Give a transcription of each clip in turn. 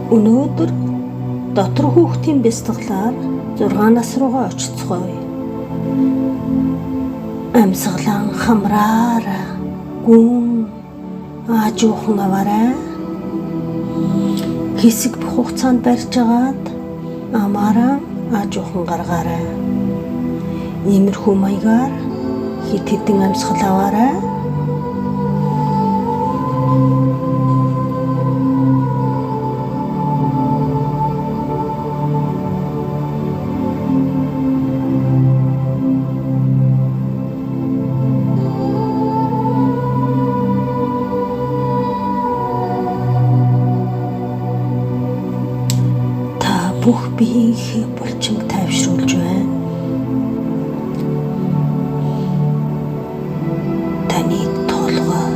Өнөөдөр дотор хүүхдийн бяцлаглаар 6 нас руугаа очицгоё. Амьсгалан хамраараа гүн аажуухан аваарай. Хэсэг бүх хугацаанд барьж агаад амаараа аажуухан гаргаарай. Иймэрхүү маягаар хэд хэдэн амьсгал аваарай. Бүх биеийнхээ булчинг тайвшруулж байна. Таны толгой,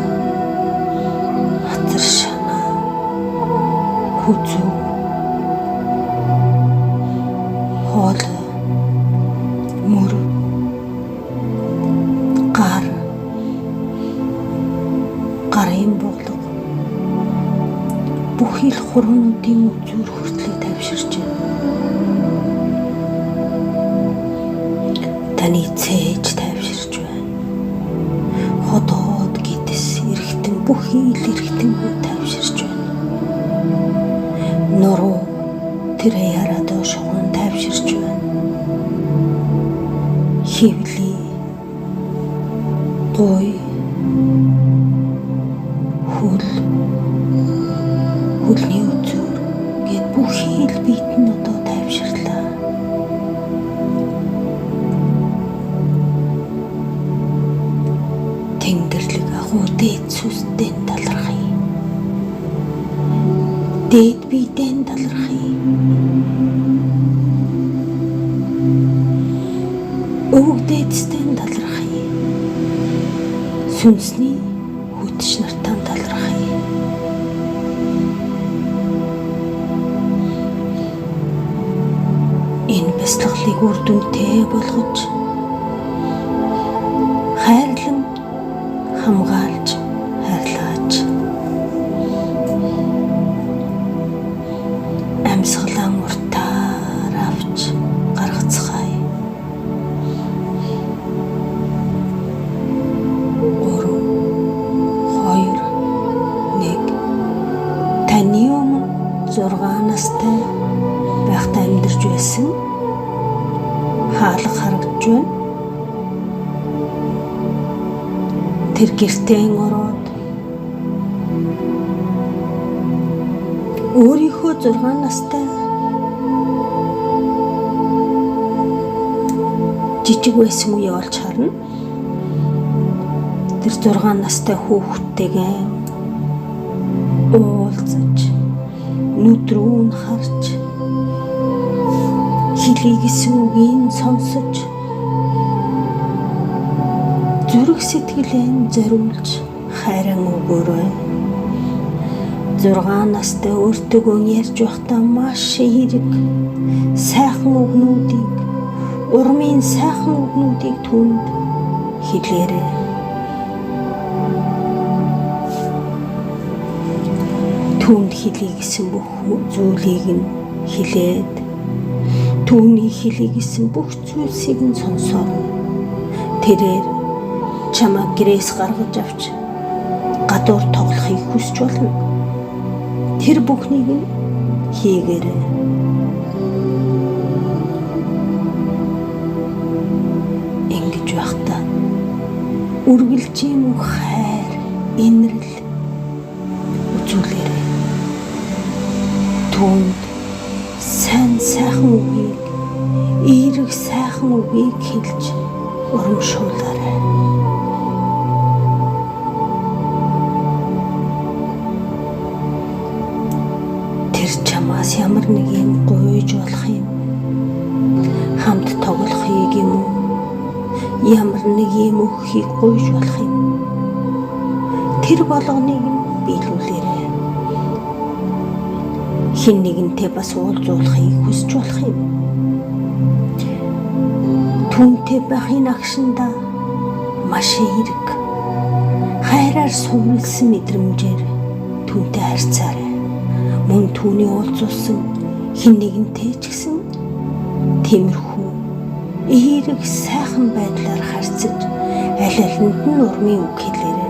хатар шанаа, хүзүү, хоол, мөр, гарын буглаг, бүх ил хуруунуудын үзүүр хүртлээр тайвширч байна. Таны цээж тайвширч байна. Ходоод гидс эргэтэн бүх ил эргэтэн тайвширч байна. Нуруу тэрэ ярадаа шогон тайвширч байна. Хивли гой хөлний үзүүр гэд бүх ил биет нь одоо тайвширлаа. Тэнгэрлэг агуу дээд сүсдэн талархъя. Дээд биедэн талархъя. Өвөг дээдстэн талархъя. Сүнсний хүч нартан талархъя. Энэ бяцлаглыг үр дүнтэй болгож хайрлан хамгаалж хайрлаач. Амьсгалан уртаар авч гаргацгаая. 3, 2, 1. Таны өмнө 6 настай байхдаа амьдарч байсан хаалга харагдж байна. Тэр гэртээ ороод өөрийнхөө 6 настай жижиг байсан үе олж харна. Тэр 6 настай хүүхдтэйгээ уулзаж, нүдрүү нь харж, хэлийгсэн үгийг сонсож, зүрх сэтгэлээ зориулж хайран өгөөрэй. 6 настай өөртөөгөө ярьж байхдаа маш эерэг сайхан үгнүүдийг, урмын сайхан үгнүүдийг түүнд хэлээрэй. Түүнд хэлийгсэн бүх зүйлийг нь хэлээд, түүний хэлийгсэн бүх зүйлсийг нь сонсоорой. Тэрээр чамаа гэрээс гаргаж авч гадуур тоглохыг хүсч болно. Тэр бүхнийг нь хийгээрэй. Ингэж байхдаа үргэлжийн хайр, инрэл үзүүлээрэй. Түүнд сайхан үгийг, эерэг сайхан үгийг хэлж урамшуулаарай. Тэр чамаас ямар нэг юм гуйж болох юм, хамт тоглохыг юм уу, ямар нэг юм өгөхийг гуйж болох юм, тэр болгоныг биелүүлээрэй. Хэн нэгэнтэй бас уулзуулахыг хүсч болох юм. Түүнтэй байхын агшинда маш эерэг хайраар сувилсан мэдрэмжээр түүнтэй харьцаарай. Мөн хүн түүний уулзуулсан хэн нэгэнтэй ч гэсэн тиймэрхүү эерэг сайхан байдлаар харьцаж аль алинд нь урмын үг хэлээрэй.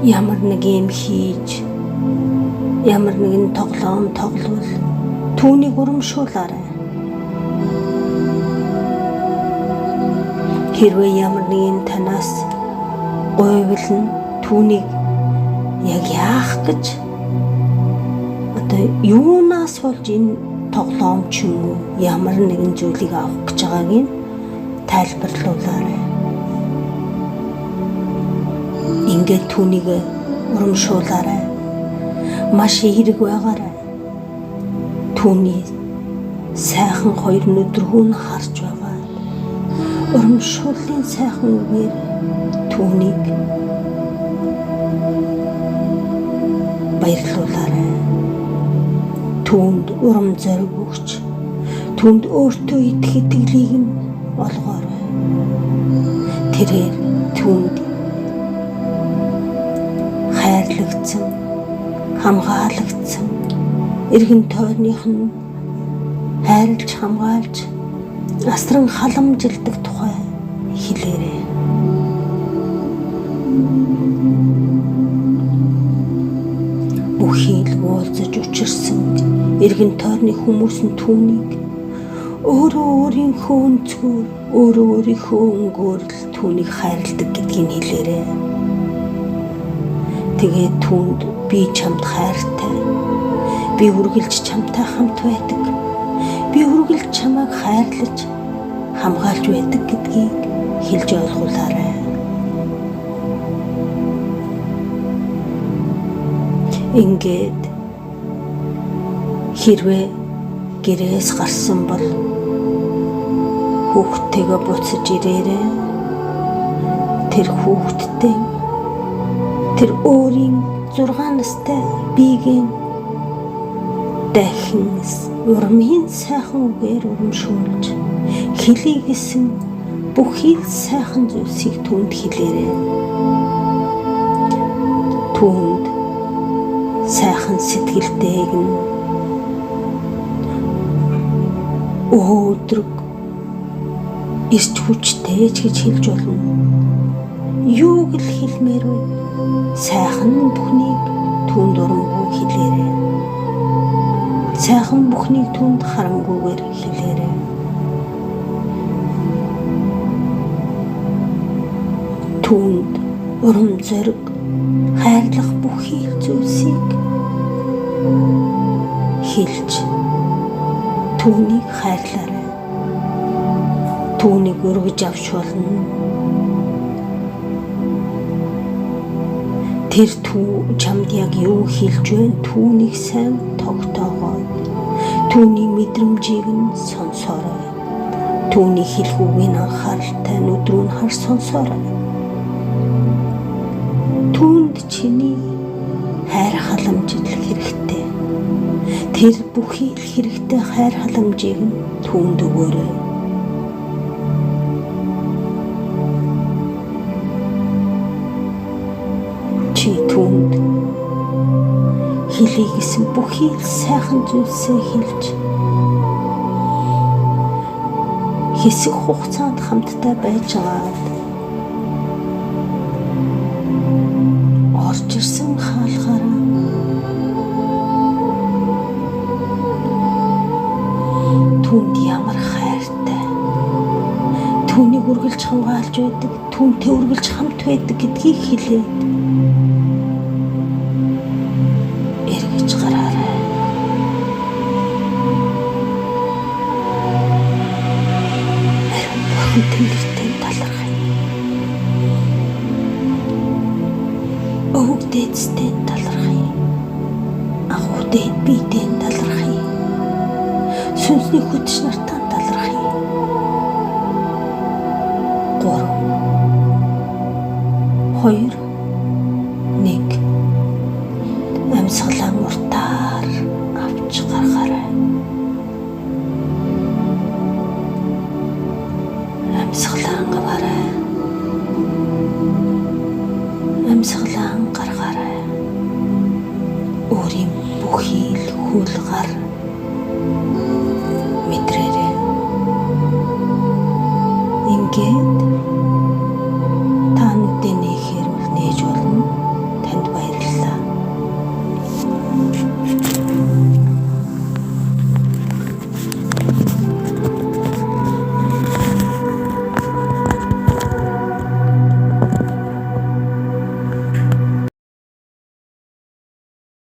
Ямар нэг юм хийж, ямар нэгэн тоглоом тоглвол түүнийг урамшуулаарай. Хэрвээ ямар нэгэн танаас гойвлн түүнийг яг яах гэж юунаас болж энэ тоглоом ч юм уу ямар нэгэн зүйлийг авах гэж байгааг нь тайлбарлуулаарай. Ингээд түүнийг урамшуулаарай. Маш эерэг байгаарай. Түүний сайхан хоёр нүдргүүн харж байгаа. Урамшууллын сайхан үгээр түүнийг баярлуулаарай. Түүнд урам зориг өгч, түүнд өөртөө итгэх итгэлийг нь олгоорой. Тэрээр түүнд хайрлагдсан, хамгаалагдсан, эргэн тойрных нь хайрлж хамгаалж, асран халамжилдаг тухай хэлээрэй. Бүхий л уулзаж учирсан эргэн тойрны хүмүүс нь түүнийг өөрөө өөрийнхөө өнцгөр, өөрөө өөрийнхөө өнгөөр л түүнийг хайрладаг гэдгийг хэлээрэй. Тэгээд түүнд би чамд хайртай, би үргэлж чамтай хамт байдаг, би үргэлж чамайг хайрлаж хамгаалж байдаг гэдгийг хэлж ойлгуулаарай. Ингээд хэрвээ гэрээс гарсан бол хүүхдтэйгээ буцаж ирээрэй. Тэр хүүхдтэй тэр өөрийн 6 настай биеийн дахин урмын сайхан үгээр урамшуулж хэлий гэсэн бүхий л сайхан зүйлсийг түүнд хэлээрэй. Түүнд сайхан сэтгэлтэйг нь өдрөг ирч хүчтэй ч гэж хэлж болно. Юуг л хэлмээр вэ? Сайхан бүхнийг түүнд урамгүй хэлээрэй. Сайхан бүхнийг түүнд харангүйгээр хэлээрэй. Түүнд урам зориг, хайрлах бүхий зүйлсийг хэлж түүнийг хайрлаарай. Түүнийг өргөж авч болно. Тэр чамд яг юу хэлж байна? Түүнийг сайн тогтоогоо. Түүний мэдрэмжийг нь сонсоорой. Түүний хэлхүүгийн анхааралтай нүдрүүн харж сонсоорой. Түүнд чиний хайр халамжил хэрэгтэй. Тэр бүхий л хэрэгтэй хайр халамжийг нь түүнд өгөөрэй. Чи түүнд хэлий гэсэн бүхий л сайхан зүйлсээ хэлж хэсэг хугацаанд хамтдаа байж байгаад орж ирсэн хаалгаараа түүнд ямар хайртай, түүнийг үргэлж хамгаалж байдаг, түүнтэй үргэлж хамт байдаг гэдгийг хэлээд эргэж гараарай. Бурхан Тэнэртэй талархай. Өвөг дээдстэй талархай. Агуу дээд биетэй талархай. Сүнсний хөтч нартаа талархай. 3 2